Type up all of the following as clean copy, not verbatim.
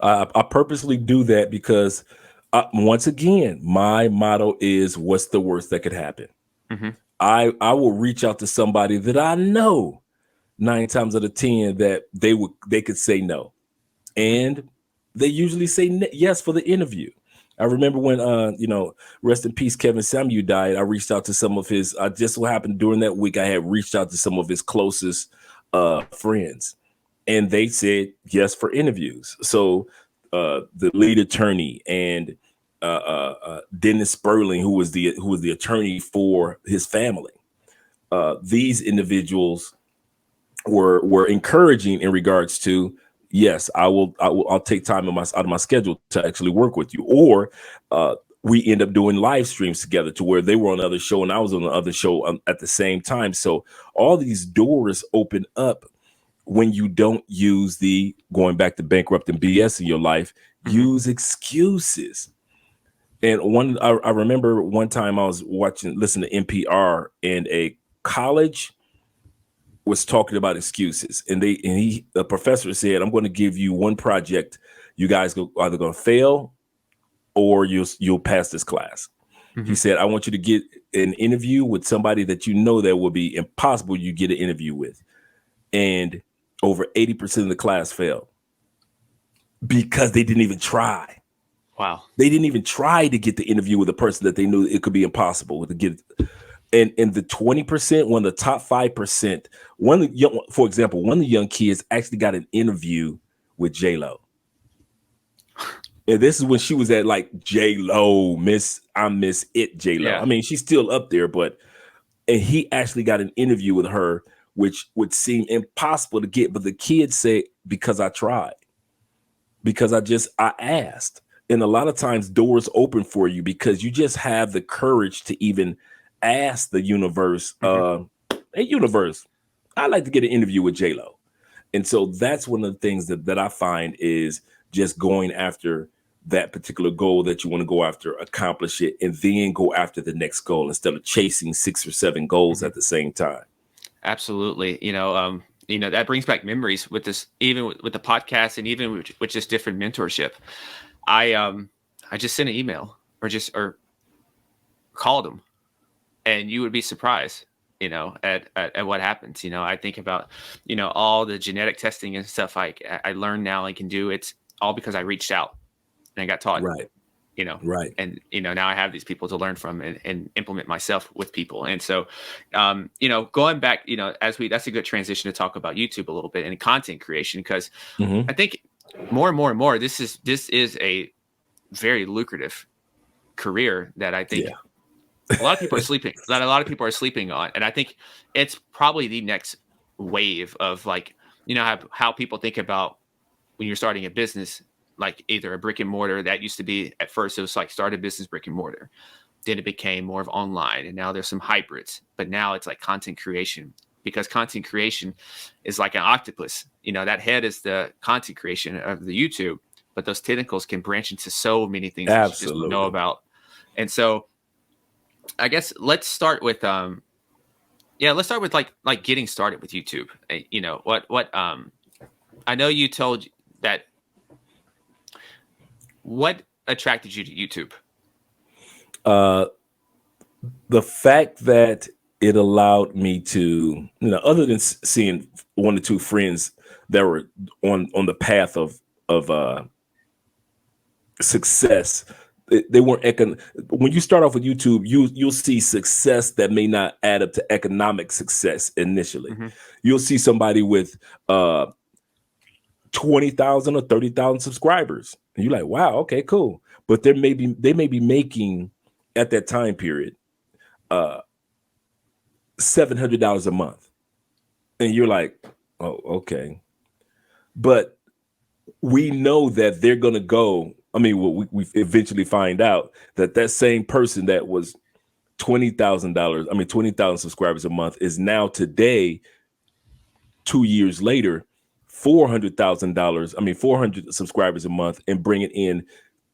I purposely do that because once again, my motto is, what's the worst that could happen? Mm-hmm. I will reach out to somebody that I know 9 times out of 10 that they could say no. And they usually say yes for the interview. I remember when, rest in peace, Kevin Samuel died. I reached out to some of his, just so happened during that week, I had reached out to some of his closest friends, and they said yes for interviews. So the lead attorney and Dennis Sperling, who was the attorney for his family, these individuals were encouraging in regards to, yes, I'll take time out of my schedule to actually work with you. Or we end up doing live streams together to where they were on another show and I was on the other show at the same time. So all these doors open up when you don't use going back to bankrupting BS in your life, use excuses. And I remember one time I was listening to NPR, and a college was talking about excuses, and the professor said, I'm going to give you one project. You guys are either going to fail or you'll pass this class. He said, I want you to get an interview with somebody that you know that will be impossible you get an interview with. And over 80% of the class failed because they didn't even try. Wow. They didn't even try to get the interview with a person that they knew it could be impossible to get. And the 20%, one of the top 5%, for example, one of the young kids actually got an interview with J-Lo. And this is when she was at like J-Lo, Miss It J-Lo. Yeah. I mean, she's still up there, and he actually got an interview with her, which would seem impossible to get. But the kids say, because I tried, because I asked. And a lot of times doors open for you because you just have the courage to even ask the universe, hey, universe, I'd like to get an interview with J-Lo. And so that's one of the things that I find is just going after that particular goal that you want to go after, accomplish it, and then go after the next goal instead of chasing 6 or 7 goals at the same time. Absolutely. That brings back memories with this, even with the podcast and even with just different mentorship. I just sent an email or called them, and you would be surprised, at what happens. I think about, all the genetic testing and stuff I learned now I can do. It's all because I reached out and I got taught, right. Right. And, now I have these people to learn from and implement myself with people. And so, going back, that's a good transition to talk about YouTube a little bit and content creation, because I think more and more, this is a very lucrative career that I think a lot of people are sleeping on. And I think it's probably the next wave of how people think about when you're starting a business, like either a brick and mortar. That used to be, at first it was like start a business brick and mortar. Then it became more of online, and now there's some hybrids, but now it's like content creation, because content creation is like an octopus. That head is the content creation of the YouTube, but those tentacles can branch into so many things that you just don't know about. And so I guess let's start with like getting started with YouTube. I know you told that. What attracted you to YouTube? The fact that it allowed me to, other than seeing 1 or 2 friends that were on the path of success, they weren't when you start off with YouTube, you'll see success that may not add up to economic success initially. You'll see somebody with 20,000 or 30,000 subscribers, and you're like, wow, okay, cool. But they may be making at that time period $700 a month, and you're like, oh, okay. But we know that they're gonna go. I mean, we eventually find out that same person that was $20,000, 20,000 subscribers a month, is now today, 2 years later, $400,000. 400 subscribers a month, and bringing in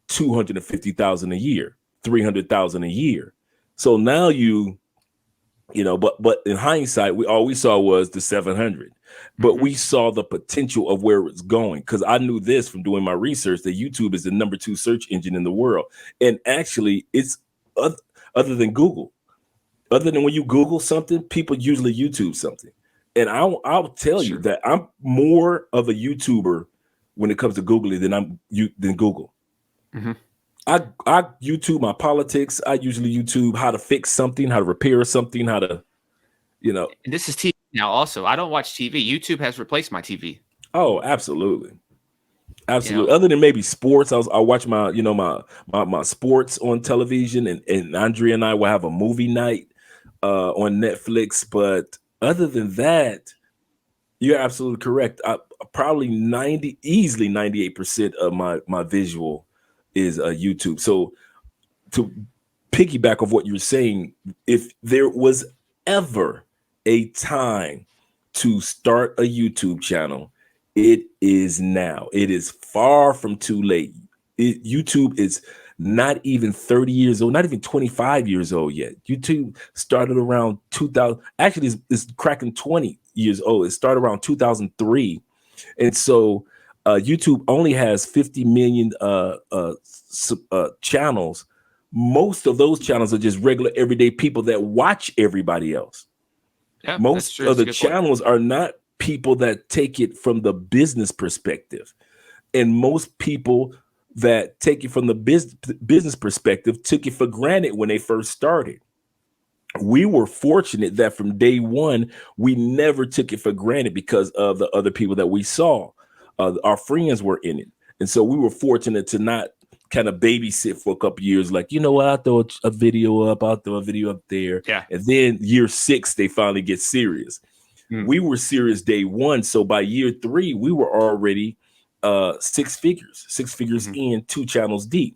$250,000 a year, $300,000 a year. So now you you know, but in hindsight, all we saw was the 700, but we saw the potential of where it's going. Because I knew this from doing my research that YouTube is the #2 search engine in the world, and actually, it's other than Google. Other than when you Google something, people usually YouTube something, and I'll tell you that I'm more of a YouTuber when it comes to Googling than Google. I YouTube my politics. I usually YouTube how to fix something, how to repair something, how to, you know. And this is TV now also. I don't watch TV. YouTube has replaced my TV. Oh, absolutely. Absolutely. You know? Other than maybe sports, I watch my, you know, my sports on television, and Andre and I will have a movie night on Netflix. But other than that, you're absolutely correct. Probably easily 98% of my visual is YouTube. So to piggyback of what you're saying, if there was ever a time to start a YouTube channel, it is now. It is far from too late. YouTube is not even 30 years old, not even 25 years old yet. YouTube started around 2000. Actually, it's cracking 20 years old. It started around 2003. And so YouTube only has 50 million channels. Most of those channels are just regular everyday people that watch everybody else. Yeah, most of the channels are not people that take it from the business perspective. And most people that take it from the business perspective took it for granted when they first started. We were fortunate that from day one, we never took it for granted because of the other people that we saw. Our friends were in it. And so we were fortunate to not kind of babysit for a couple of years. Like, you know what, I'll throw a video up, I'll throw a video up there. Yeah. And then year 6, they finally get serious. We were serious day 1. So by year 3, we were already 6 figures in, 2 channels deep.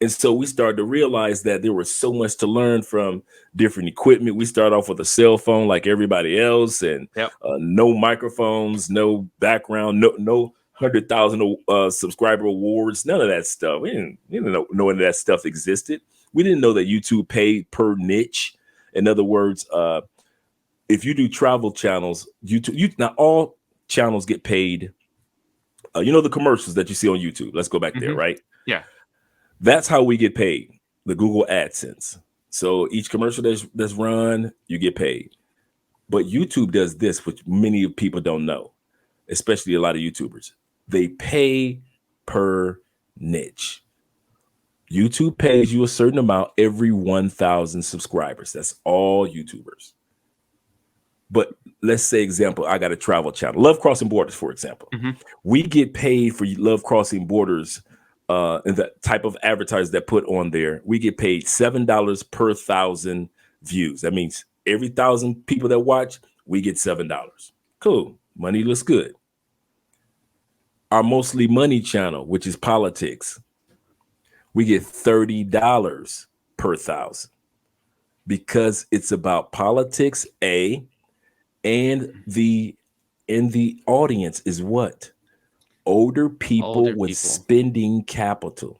And so we started to realize that there was so much to learn from different equipment. We started off with a cell phone like everybody else, and no microphones, no background, no 100,000 subscriber awards, none of that stuff. We didn't know any of that stuff existed. We didn't know that YouTube paid per niche. In other words, if you do travel channels, now all channels get paid. You know the commercials that you see on YouTube. Let's go back there, right? Yeah. That's how we get paid, the Google AdSense. So each commercial that's run, you get paid. But YouTube does this, which many people don't know, especially a lot of YouTubers. They pay per niche. YouTube pays you a certain amount every 1,000 subscribers. That's all YouTubers. But let's say, example, I got a travel channel, Love Crossing Borders, for example. We get paid for Love Crossing Borders. And the type of advertisers that put on there, we get paid $7 per 1,000 views. That means every 1,000 people that watch, we get $7. Cool. Money looks good. Our Mostly Money channel, which is politics, we get $30 per 1,000 because it's about politics, and the audience is what? Older people with spending capital.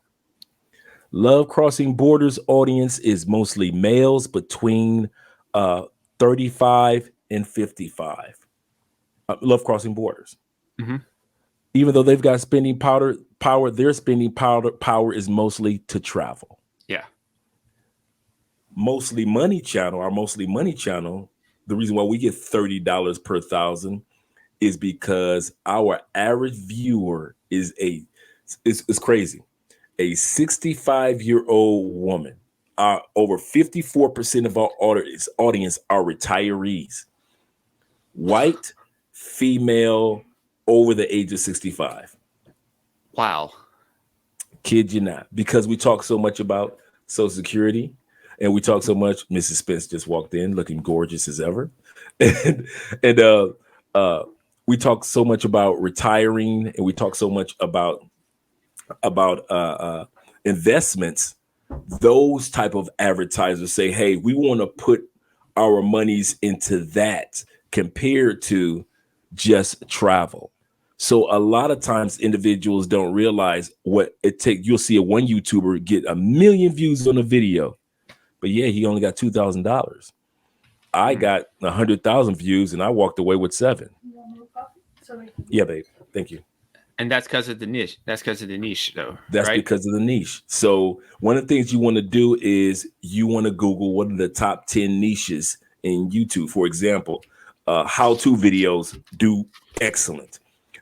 Love Crossing Borders audience is mostly males between 35 and 55. Love Crossing Borders. Even though they've got spending power, their spending power is mostly to travel. Yeah. Mostly Money channel, our Mostly Money channel, the reason why we get $30 per 1,000 is because our average viewer is it's crazy. A 65-year-old woman. Over 54% of our audience are retirees. White, female, over the age of 65. Wow. Kid you not. Because we talk so much about Social Security, and we talk so much. Mrs. Spence just walked in looking gorgeous as ever. and we talk so much about retiring, and we talk so much about investments. Those type of advertisers say, hey, we want to put our monies into that compared to just travel. So a lot of times individuals don't realize what it takes. You'll see one YouTuber get 1 million views on a video, but yeah, he only got $2,000. I got 100,000 views and I walked away with 7. Yeah, babe. Thank you. And that's because of the niche. That's because of the niche, though. That's right? because of the niche. So one of the things you want to do is you want to Google what are the top 10 niches in YouTube. For example, how-to videos do excellent.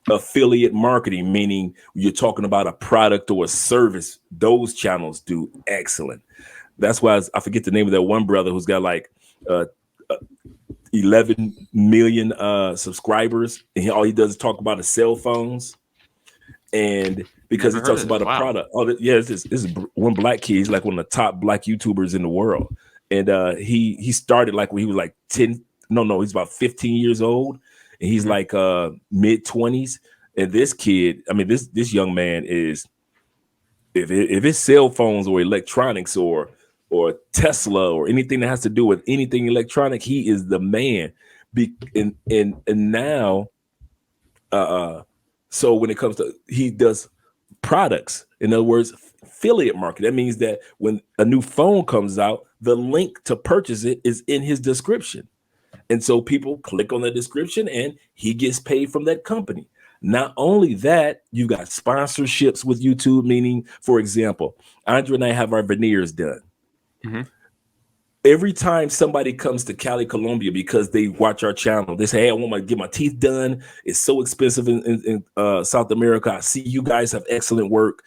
Affiliate marketing, meaning you're talking about a product or a service, those channels do excellent. That's why I forget the name of that one brother who's got like 11 million subscribers, and all he does is talk about his cell phones. And because he talks about a product. Oh, yeah, this is one black kid. He's like one of the top black YouTubers in the world. And he started like when he was like 10. No, he's about 15 years old. And he's like mid-20s. And this kid, I mean, this young man is, if it's cell phones or electronics or Tesla or anything that has to do with anything electronic, he is the man. And now, so when it comes to, he does products. In other words, affiliate market. That means that when a new phone comes out, the link to purchase it is in his description. And so people click on the description and he gets paid from that company. Not only that, you got sponsorships with YouTube, meaning, for example, Andre and I have our veneers done. Every time somebody comes to Cali, Colombia, because they watch our channel, they say, hey, I want to get my teeth done. It's so expensive in South America. I see you guys have excellent work.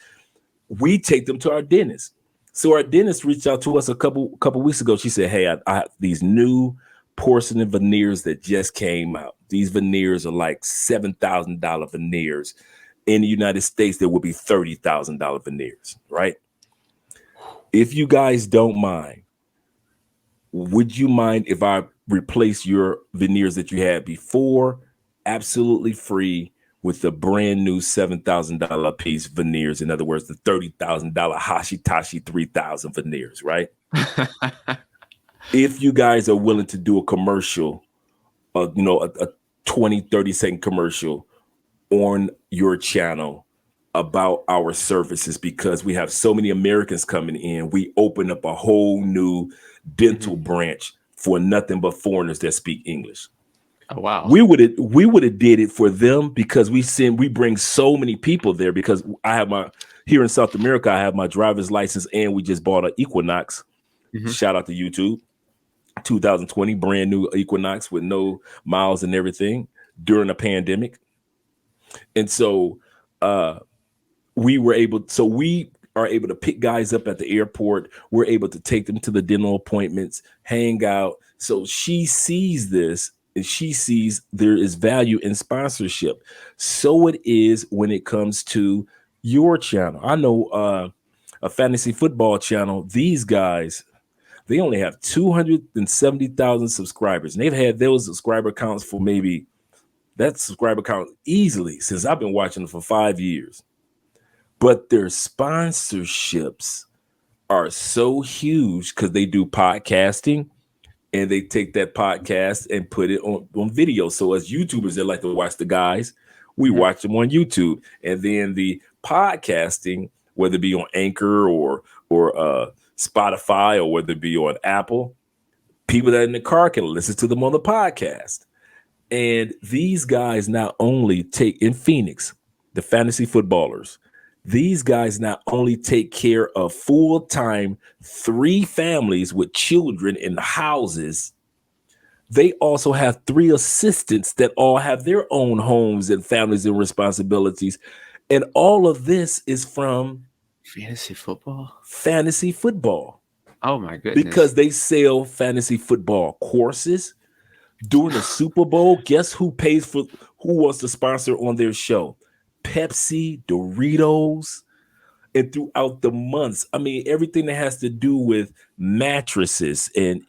We take them to our dentist. So our dentist reached out to us a couple weeks ago. She said, hey, I have these new porcelain veneers that just came out. These veneers are like $7,000 veneers. In the United States, there will be $30,000 veneers, right? If you guys don't mind, would you mind if I replace your veneers that you had before, absolutely free, with the brand new $7,000 piece veneers? In other words, the $30,000 Hashitashi 3000 veneers, right? If you guys are willing to do a commercial, a 20, 30-second commercial on your channel about our services, because we have so many Americans coming in, we open up a whole new dental branch for nothing but foreigners that speak English. Oh, wow. We would have did it for them because we bring so many people there, because I have here in South America, I have my driver's license and we just bought an Equinox. Shout out to YouTube. 2020 brand new Equinox with no miles and everything during a pandemic. And so we are able to pick guys up at the airport. We're able to take them to the dental appointments, hang out. So she sees this and she sees there is value in sponsorship. So it is when it comes to your channel. I know a fantasy football channel, these guys, they only have 270,000 subscribers. And they've had those subscriber counts for maybe that subscriber count easily since I've been watching them for 5 years. But their sponsorships are so huge because they do podcasting and they take that podcast and put it on video. So as YouTubers that like to watch the guys, we watch them on YouTube. And then the podcasting, whether it be on Anchor or Spotify or whether it be on Apple, people that are in the car can listen to them on the podcast. And these guys not only take in Phoenix, the fantasy footballers, these guys not only take care of full-time 3 families with children in houses, they also have 3 assistants that all have their own homes and families and responsibilities. And all of this is from fantasy football. Oh my goodness. Because they sell fantasy football courses. During the Super Bowl, guess who wants to sponsor on their show? Pepsi, Doritos, and throughout the months, I mean, everything that has to do with mattresses and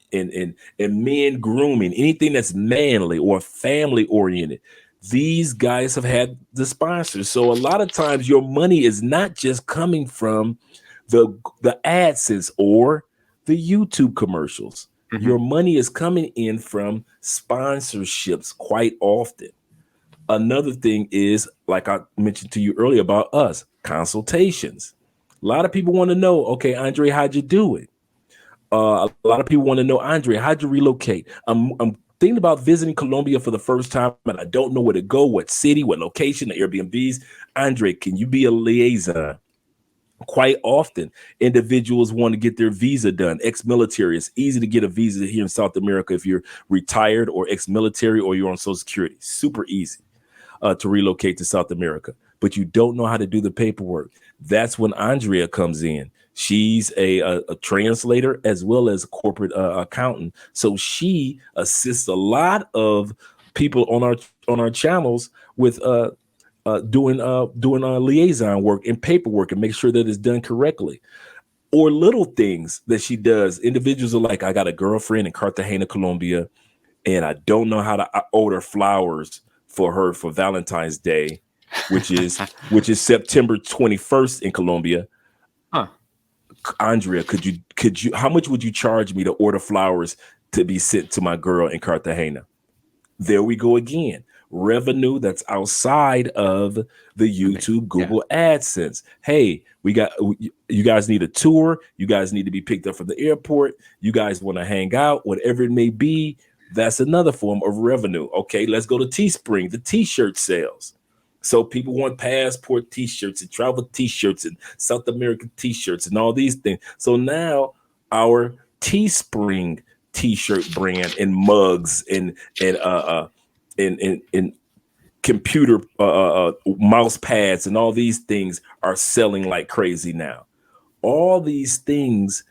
men grooming, anything that's manly or family oriented, these guys have had the sponsors. So a lot of times your money is not just coming from the AdSense or the YouTube commercials. Your money is coming in from sponsorships quite often. Another thing is, like I mentioned to you earlier about us, consultations. A lot of people want to know, okay, Andre, how'd you do it? A lot of people want to know, Andre, how'd you relocate? I'm thinking about visiting Colombia for the first time, and I don't know where to go, what city, what location, the Airbnbs. Andre, can you be a liaison? Quite often, individuals want to get their visa done. Ex-military, it's easy to get a visa here in South America if you're retired or ex-military or you're on Social Security. Super easy to relocate to South America, but you don't know how to do the paperwork. That's when Andrea comes in. She's a translator as well as a corporate accountant. So she assists a lot of people on our channels with doing liaison work and paperwork and make sure that it's done correctly. Or little things that she does. Individuals are like, I got a girlfriend in Cartagena, Colombia, and I don't know how to order flowers for her for Valentine's Day, which is September 21st in Colombia. Huh. Andrea, could you how much would you charge me to order flowers to be sent to my girl in Cartagena? There we go again. Revenue that's outside of the YouTube, Google AdSense. Hey, you guys need a tour. You guys need to be picked up from the airport. You guys want to hang out, whatever it may be. That's another form of revenue. Okay, let's go to Teespring, the t-shirt sales. So people want passport t-shirts and travel t-shirts and South American t-shirts and all these things. So now our Teespring t-shirt brand and mugs and computer mouse pads and all these things are selling like crazy now. All these things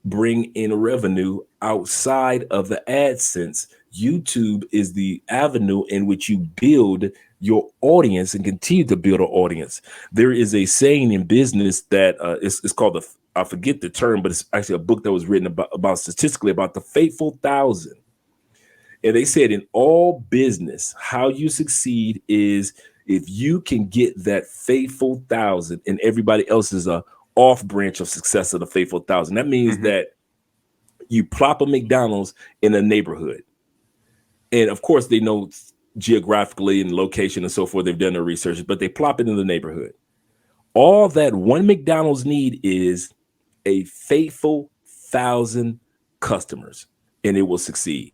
bring in revenue outside of the AdSense. YouTube is the avenue in which you build your audience and continue to build an audience. There is a saying in business that it's called I forget the term, but it's actually a book that was written about statistically about the fateful 1,000. And they said in all business, how you succeed is if you can get that fateful 1,000 and everybody else is a off branch of success of the fateful 1,000. That means that you plop a McDonald's in a neighborhood. And of course, they know geographically and location and so forth. They've done their research, but they plop it in the neighborhood. All that one McDonald's need is a faithful 1,000 customers, and it will succeed.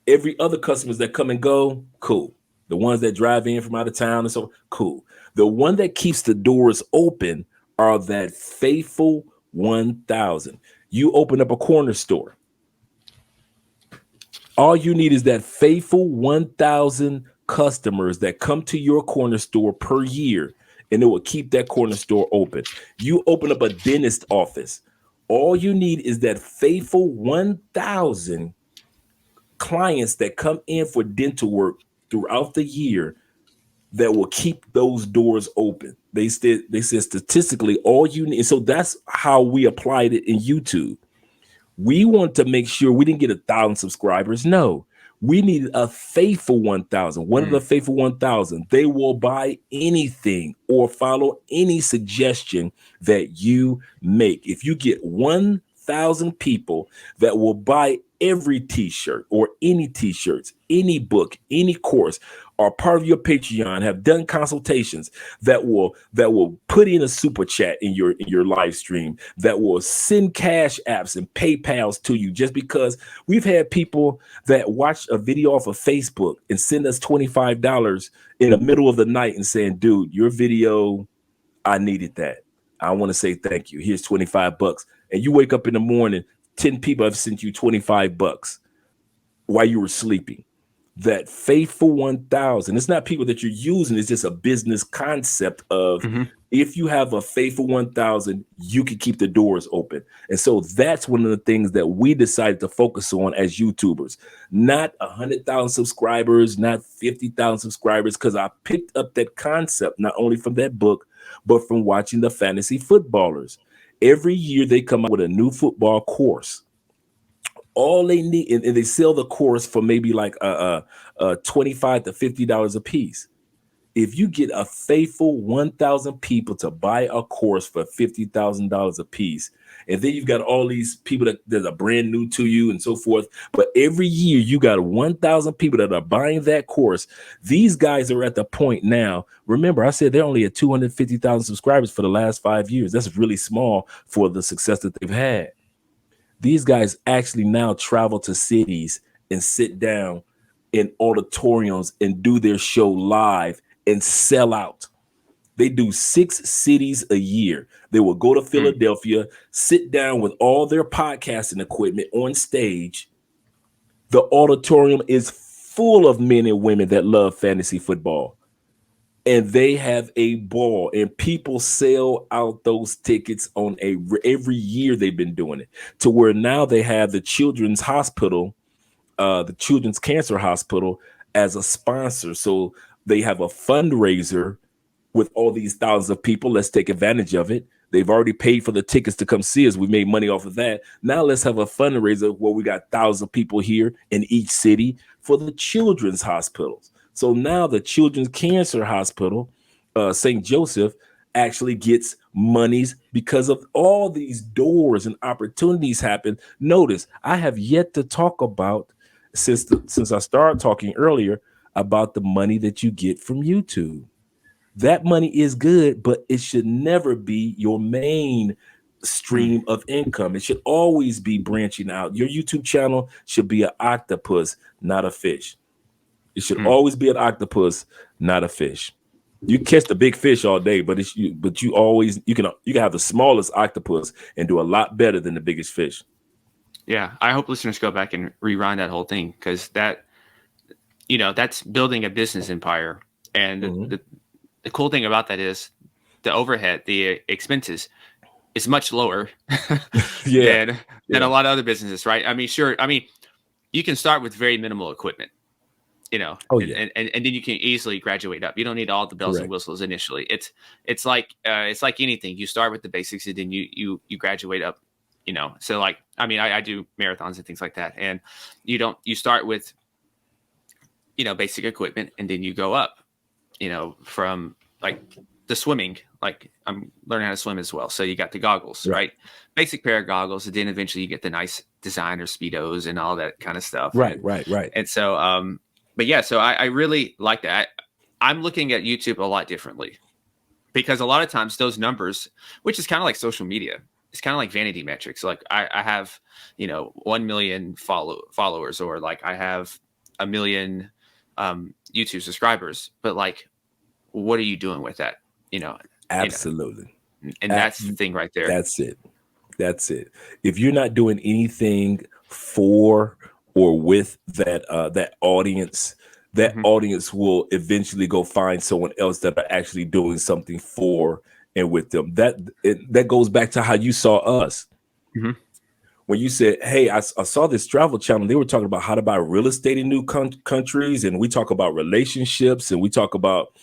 Every other customers that come and go, cool. The ones that drive in from out of town and so, cool. The one that keeps the doors open are that faithful 1,000. You open up a corner store. All you need is that faithful 1,000 customers that come to your corner store per year, and it will keep that corner store open. You open up a dentist office. All you need is that faithful 1,000 clients that come in for dental work throughout the year that will keep those doors open. They said statistically all you need. So that's how we applied it in YouTube. We want to make sure we didn't get 1,000 subscribers. No, we needed a faithful 1,000. One of the faithful 1,000. They will buy anything or follow any suggestion that you make. If you get 1,000 people that will buy every t-shirt or any t-shirts, any book, any course, are part of your Patreon, have done consultations that will put in a super chat in your live stream, that will send cash apps and PayPals to you, just because we've had people that watch a video off of Facebook and send us $25 in the middle of the night and saying, dude, your video, I needed that. I want to say thank you. Here's $25. And you wake up in the morning, 10 people have sent you $25 while you were sleeping. That faithful 1,000. It's not people that you're using. It's just a business concept of if you have a faithful 1,000, you can keep the doors open. And so that's one of the things that we decided to focus on as YouTubers. Not 100,000 subscribers, not 50,000 subscribers, because I picked up that concept not only from that book, but from watching the fantasy footballers. Every year they come out with a new football course. All they need, and they sell the course for maybe like $25 to $50 a piece. If you get a faithful 1,000 people to buy a course for $50,000 a piece, and then you've got all these people that are brand new to you and so forth, but every year you got 1,000 people that are buying that course. These guys are at the point now. Remember, I said they're only at 250,000 subscribers for the last 5 years. That's really small for the success that they've had. These guys actually now travel to cities and sit down in auditoriums and do their show live and sell out. They do 6 cities a year. They will go to Philadelphia, sit down with all their podcasting equipment on stage. The auditorium is full of men and women that love fantasy football. And they have a ball, and people sell out those tickets on every year. They've been doing it, to where now they have the Children's Hospital, the Children's Cancer Hospital, as a sponsor. So they have a fundraiser with all these thousands of people. Let's take advantage of it. They've already paid for the tickets to come see us. We made money off of that. Now let's have a fundraiser where we got thousands of people here in each city for the children's hospitals. So now the Children's Cancer Hospital, St. Joseph, actually gets monies because of all these doors and opportunities happen. Notice, I have yet to talk about, since I started talking earlier, about the money that you get from YouTube. That money is good, but it should never be your main stream of income. It should always be branching out. Your YouTube channel should be an octopus, not a fish. It should always be an octopus, not a fish. You catch the big fish all day, but you always you can have the smallest octopus and do a lot better than the biggest fish. Yeah, I hope listeners go back and rewind that whole thing, because that, that's building a business empire. And the cool thing about that is the overhead, the expenses, is much lower than a lot of other businesses, right? I mean, sure. I mean, you can start with very minimal equipment, and then you can easily graduate up. You don't need all the bells and whistles initially. It's like anything. You start with the basics, and then you graduate up. So like, I mean, I do marathons and things like that, and you start with basic equipment, and then you go up. From like the swimming, like I'm learning how to swim as well. So you got the goggles, right? Basic pair of goggles. And then eventually you get the nice designer Speedos and all that kind of stuff. Right. And so, but yeah, so I really like that. I'm looking at YouTube a lot differently, because a lot of times those numbers, which is kind of like social media, it's kind of like vanity metrics. Like I have, 1 million followers, or like I have 1 million YouTube subscribers, but like, what are you doing with that? Absolutely. And that's the thing right there. That's it. If you're not doing anything for or with that audience, that audience will eventually go find someone else that are actually doing something for and with them. That goes back to how you saw us. When you said, hey, I saw this travel channel, they were talking about how to buy real estate in new countries. And we talk about relationships, and we talk about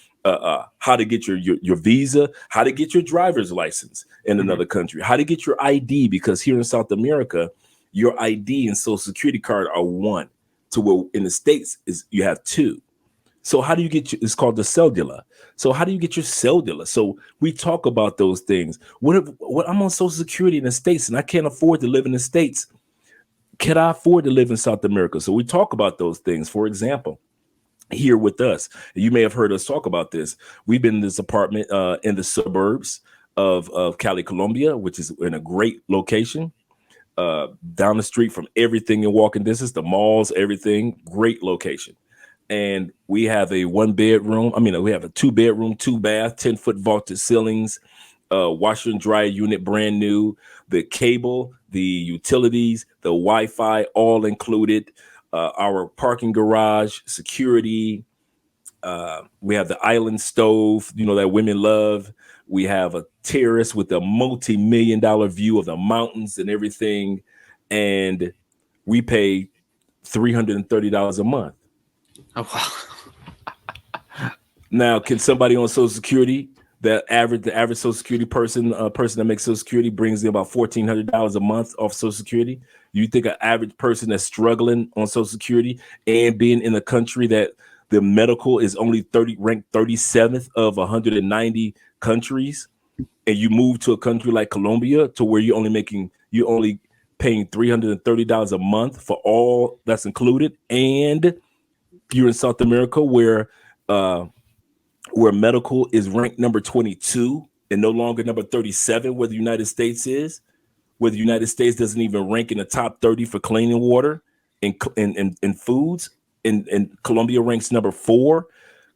how to get your visa, how to get your driver's license in another country, how to get your ID, because here in South America, your ID and social security card are one, to where in the States you have two. So how do you get it's called the cellula. So how do you get your cellula? So we talk about those things. What I'm on social security in the States and I can't afford to live in the States. Can I afford to live in South America? So we talk about those things. For example, here with us, you may have heard us talk about this. We've been in this apartment in the suburbs of Cali, Colombia, which is in a great location. Down the street from everything in walking distance, the malls, everything, great location. And we have a 1-bedroom. I mean, we have a 2-bedroom, 2-bath, 10-foot vaulted ceilings, washer and dryer unit, brand new. The cable, the utilities, the Wi-Fi, all included. Our parking garage, security. We have the island stove, that women love. We have a terrace with a multi-million-dollar view of the mountains and everything. And we pay $330 a month. Oh, wow. Now, can somebody on Social Security, the average Social Security person that makes Social Security brings in about $1,400 a month off Social Security? You think an average person that's struggling on Social Security and being in a country that the medical is only ranked 37th of 190 countries, and you move to a country like Colombia to where you're only paying $330 a month for all that's included, and you're in South America where medical is ranked number 22 and no longer number 37 where the United States is? where the United States doesn't even rank in the top 30 for cleaning water and foods. And Colombia ranks number 4.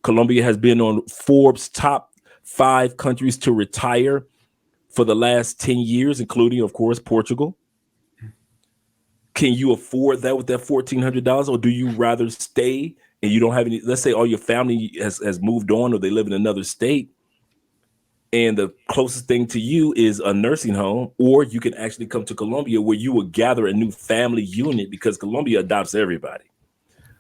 Colombia has been on Forbes' top 5 countries to retire for the last 10 years, including, of course, Portugal. Can you afford that with that $1,400, or do you rather stay and you don't have any? Let's say all your family has moved on, or they live in another state, and the closest thing to you is a nursing home, or you can actually come to Colombia where you will gather a new family unit, because Colombia adopts everybody,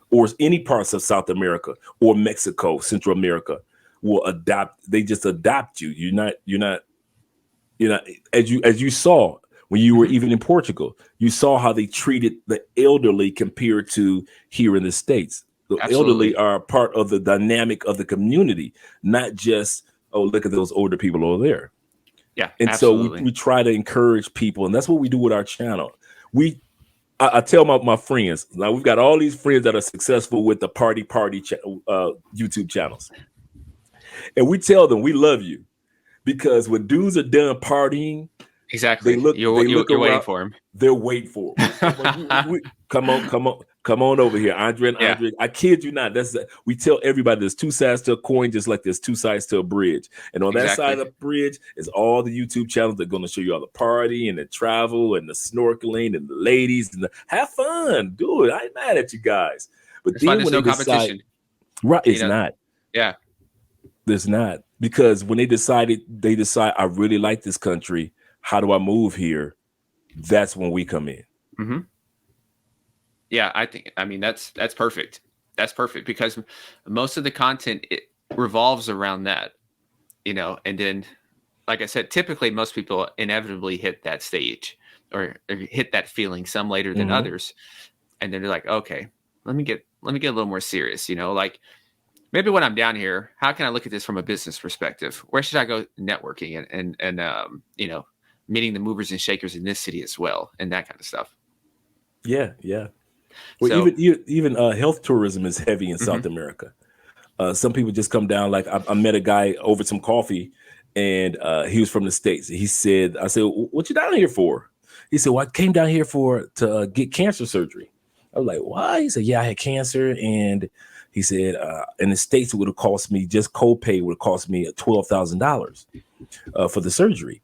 or any parts of South America or Mexico, Central America will adopt. They just adopt you. You're not, as you saw when you were even in Portugal, you saw how they treated the elderly compared to here in the States. The elderly are part of the dynamic of the community, not just, oh, look at those older people over there. Yeah. And so we try to encourage people, and that's what we do with our channel. I tell my friends, now we've got all these friends that are successful with the party YouTube channels. And we tell them we love you, because when dudes are done partying, exactly, you're waiting for him. They're waiting for him. Come on over here, Andre and Andre. I kid you not. We tell everybody there's 2 sides to a coin, just like there's 2 sides to a bridge. And on that side of the bridge is all the YouTube channels that are going to show you all the party and the travel and the snorkeling and the ladies and have fun. Do it. I ain't mad at you guys. But it's then when they competition, right? It's not. Yeah, there's not, because when they decide I really like this country. How do I move here? That's when we come in. Mm-hmm. Yeah, I mean, that's perfect. That's perfect, because most of the content, it revolves around that, and then, like I said, typically most people inevitably hit that stage or hit that feeling, some later than others. And then they're like, okay, let me get a little more serious, like maybe when I'm down here, how can I look at this from a business perspective? Where should I go networking and meeting the movers and shakers in this city as well, and that kind of stuff. Yeah. Well, so, even health tourism is heavy in South America. Some people just come down. Like I met a guy over some coffee, and he was from the States. I said, "What you down here for?" He said, "Well, I came down here to get cancer surgery." I was like, "Why?" He said, "Yeah, I had cancer," and he said, "In the States, it would have cost me, just copay would have cost me $12,000 for the surgery."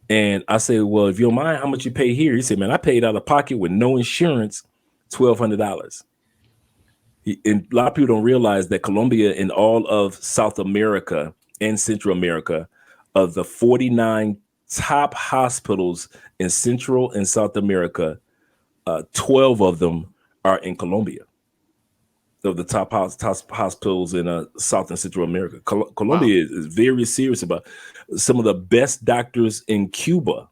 And I said, "Well, if you don't mind, how much you pay here?" He said, "Man, I paid out of pocket with no insurance, $1,200. And a lot of people don't realize that Colombia and all of South America and Central America, of the 49 top hospitals in Central and South America, 12 of them are in Colombia. Of the top hospitals in South and Central America. Colombia is very serious about. Some of the best doctors in Cuba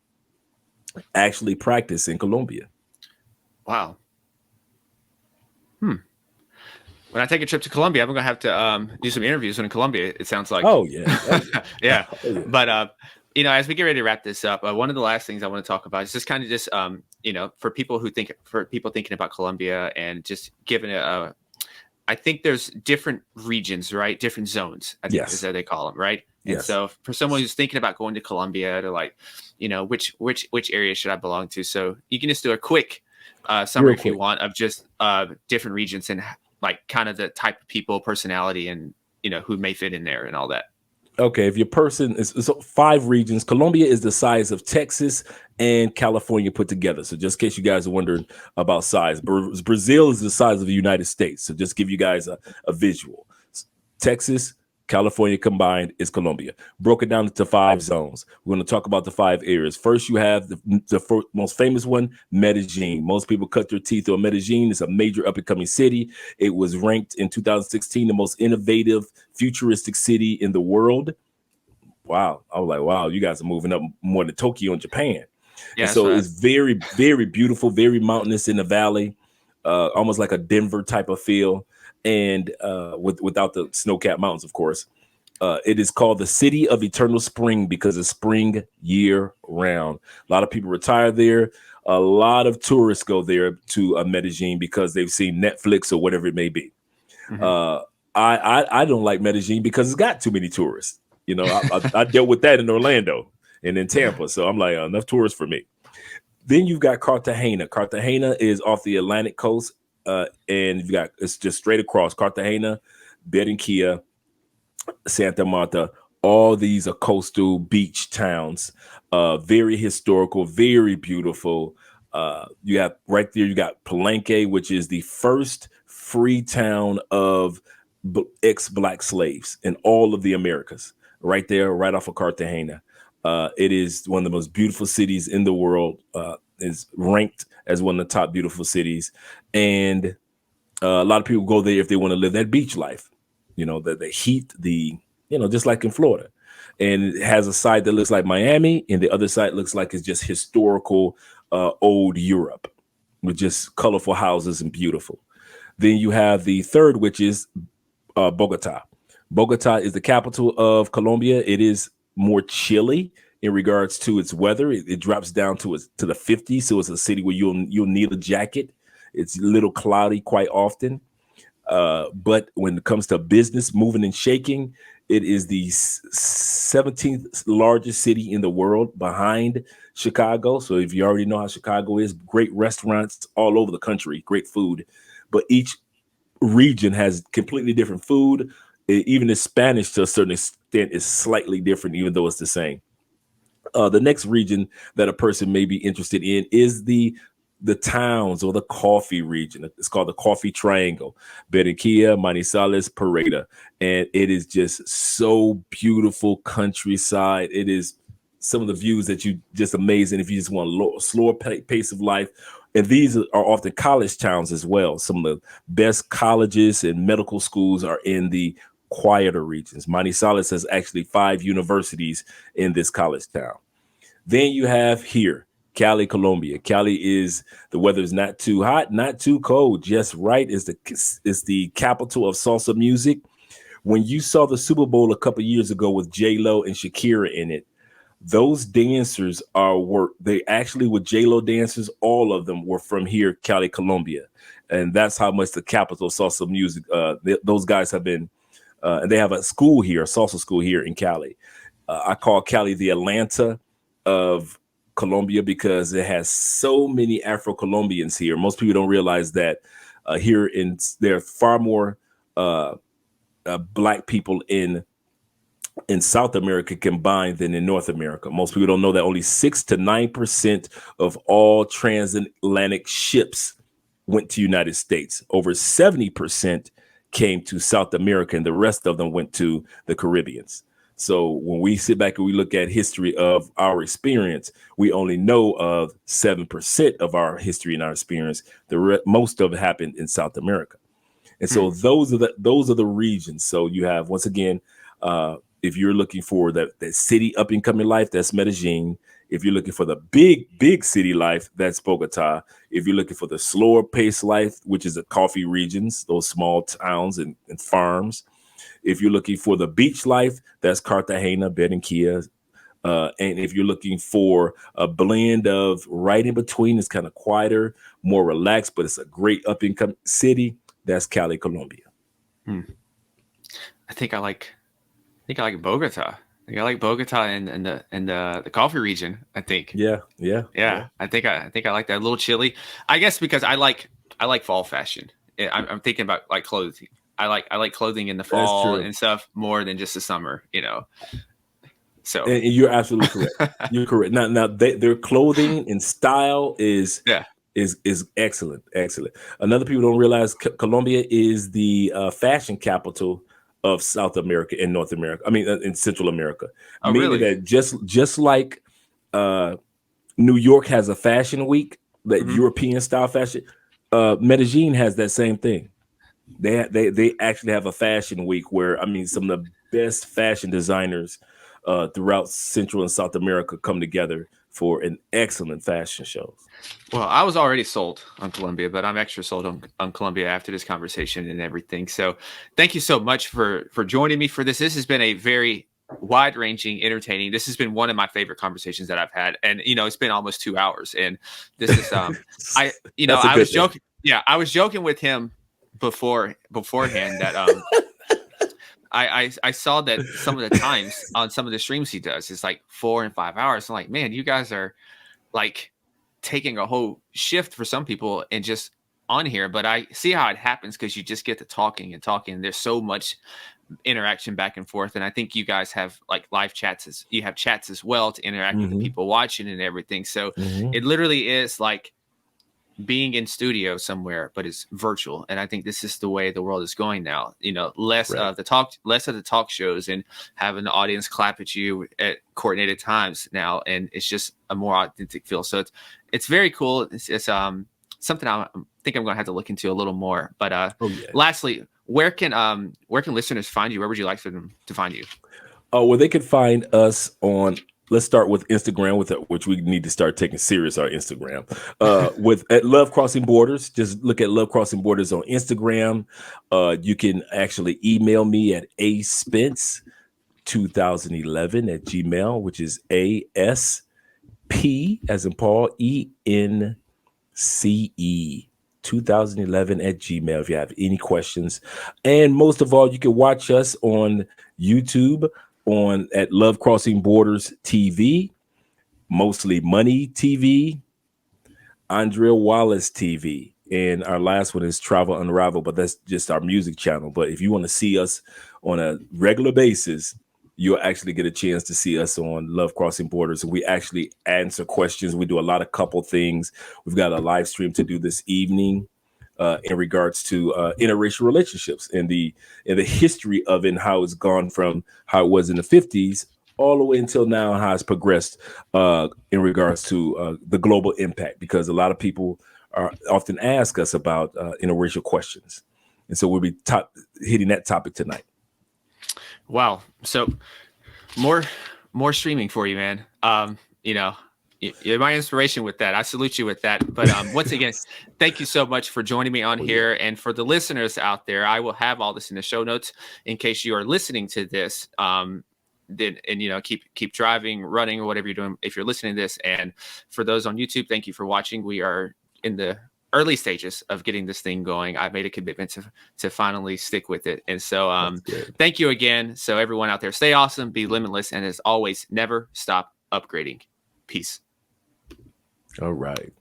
actually practice in Colombia. Wow. When I take a trip to Colombia, I'm going to have to do some interviews in Colombia, it sounds like. Oh, yeah. Yeah. But, as we get ready to wrap this up, one of the last things I want to talk about is just kind of for people thinking about Colombia, and just giving I think there's different regions, right? Different zones, I think is that they call them, right? Yes. And so for someone who's thinking about going to Colombia, to like, which area should I belong to? So you can just do a quick summary if you want of just different regions and like kind of the type of people, personality, and who may fit in there and all that. Okay, if your person is 5 regions, Colombia is the size of Texas and California put together. So just in case you guys are wondering about size, Brazil is the size of the United States. So just give you guys a visual. Texas, California combined is Colombia. Broken down into 5 zones. We're going to talk about the 5 areas. First, you have the most famous one, Medellin. Most people cut their teeth on Medellin. It's a major up-and-coming city. It was ranked in 2016 the most innovative, futuristic city in the world. Wow. I was like, wow, you guys are moving up more than Tokyo and Japan. Yeah, and so it's very, very beautiful, very mountainous in the valley, almost like a Denver type of feel. And without the snow-capped mountains, of course. It is called the City of Eternal Spring because it's spring year-round. A lot of people retire there. A lot of tourists go there to Medellin because they've seen Netflix or whatever it may be. I don't like Medellin because it's got too many tourists. I dealt with that in Orlando and in Tampa. So I'm like, enough tourists for me. Then you've got Cartagena. Cartagena is off the Atlantic coast, and it's just straight across Cartagena, Barranquilla, Santa Marta. All these are coastal beach towns, very historical, very beautiful. You have right there, you got Palenque, which is the first free town of ex-black slaves in all of the Americas. Right there, right off of Cartagena. It is one of the most beautiful cities in the world. Is ranked as one of the top beautiful cities, and a lot of people go there if they want to live that beach life. You know, the heat, just like in Florida. And it has a side that looks like Miami, and the other side looks like it's just historical old Europe with just colorful houses and beautiful. Then you have the third, which is Bogota. Bogota is the capital of Colombia. It is more chilly in regards to its weather. It drops down to the 50s, so it's a city where you'll need a jacket. It's a little cloudy quite often. But when it comes to business, moving and shaking, it is the 17th largest city in the world behind Chicago. So if you already know how Chicago is, great restaurants all over the country, great food. But each region has completely different food. Even the Spanish, to a certain extent, is slightly different, even though it's the same. The next region that a person may be interested in is the towns or the coffee region. It's called the Coffee Triangle: Barranquilla, Manizales, Pereira. And it is just so beautiful countryside. It is some of the views that you just amazing if you just want a slower pace of life. And these are often college towns as well. Some of the best colleges and medical schools are in the quieter regions. Manizales has actually 5 universities in this college town. Then you have here Cali, Colombia. Cali is the weather is not too hot, not too cold, just right. Is the capital of salsa music. When you saw the Super Bowl a couple years ago with J-Lo and Shakira in it, those dancers they actually with J-Lo dancers, all of them were from here, Cali, Colombia. And that's how much the capital of salsa music, those guys have been, and they have a school here, a salsa school here in Cali. I call Cali the Atlanta of Colombia because it has so many Afro-Colombians here. Most people don't realize that there are far more black people in South America combined than in North America. Most people don't know that only 6 to 9% of all transatlantic ships went to United States. Over 70% came to South America, and the rest of them went to the Caribbeans. So when we sit back and we look at history of our experience, we only know of 7% of our history and our experience. Most of it happened in South America. And so those are the regions. So you have, once again, if you're looking for that city up and coming life, that's Medellin. If you're looking for the big city life, that's Bogota. If you're looking for the slower pace life, which is the coffee regions, those small towns and farms. If you're looking for the beach life, that's Cartagena, Barranquilla. And if you're looking for a blend of right in between, it's kind of quieter, more relaxed, but it's a great up and coming city, that's Cali, Colombia. I think I like Bogota. I like Bogota and the coffee region. I think. Yeah. I think I like that. A little chilly, I guess, because I like fall fashion. I'm thinking about like clothing. I like clothing in the fall and stuff more than just the summer. So and you're absolutely correct. You're correct. Now their clothing and style is excellent. Another people don't realize Colombia is the fashion capital of South America and North America. I mean, in Central America. Oh, meaning really? that just like New York has a fashion week, that European style fashion, Medellin has that same thing. They actually have a fashion week where, I mean, some of the best fashion designers throughout Central and South America come together for an excellent fashion show. Well, I was already sold on Colombia, but I'm extra sold on Colombia after this conversation and everything. So thank you so much for joining me for this. This has been a very wide-ranging, entertaining. This has been one of my favorite conversations that I've had. And, it's been almost 2 hours. And this is, I was joking. Yeah, I was joking with him beforehand that I saw that some of the times on some of the streams he does is like 4 and 5 hours. I'm like, man, you guys are like taking a whole shift for some people and just on here, but I see how it happens because you just get to talking and talking. There's so much interaction back and forth, and I think you guys have like live chats, you have chats as well to interact with the people watching and everything. So it literally is like being in studio somewhere, but it's virtual. And I think this is the way the world is going now. You know, less of the talk shows and having the audience clap at you at coordinated times now, and it's just a more authentic feel. So it's very cool. It's something I think I'm going to have to look into a little more. But lastly, where can listeners find you? Where would you like for them to find you? Oh, well, they can find us on. Let's start with Instagram, which we need to start taking serious our Instagram. At Love Crossing Borders, just look at Love Crossing Borders on Instagram. You can actually email me at aspence2011@gmail, which is ASP as in Paul ENCE 2011@gmail if you have any questions. And most of all, you can watch us on YouTube at Love Crossing Borders TV, Mostly Money TV, Andrea Wallace TV, and our last one is Travel Unravel, but that's just our music channel. But if you want to see us on a regular basis, you'll actually get a chance to see us on Love Crossing Borders. And we actually answer questions. We do a lot of couple things. We've got a live stream to do this evening in regards to interracial relationships and the history of it and how it's gone from how it was in the 50s all the way until now, how it's progressed in regards to the global impact, because a lot of people often ask us about interracial questions. And so we'll be hitting that topic tonight. Wow. So more streaming for you, man. You know, you're my inspiration with that. I salute you with that. But once again, thank you so much for joining me on here. And for the listeners out there, I will have all this in the show notes in case you are listening to this. And you know, keep driving, running, or whatever you're doing if you're listening to this. And for those on YouTube, thank you for watching. We are in the early stages of getting this thing going. I made a commitment to finally stick with it. And so thank you again. So everyone out there, stay awesome, be limitless, and as always, never stop upgrading. Peace. All right.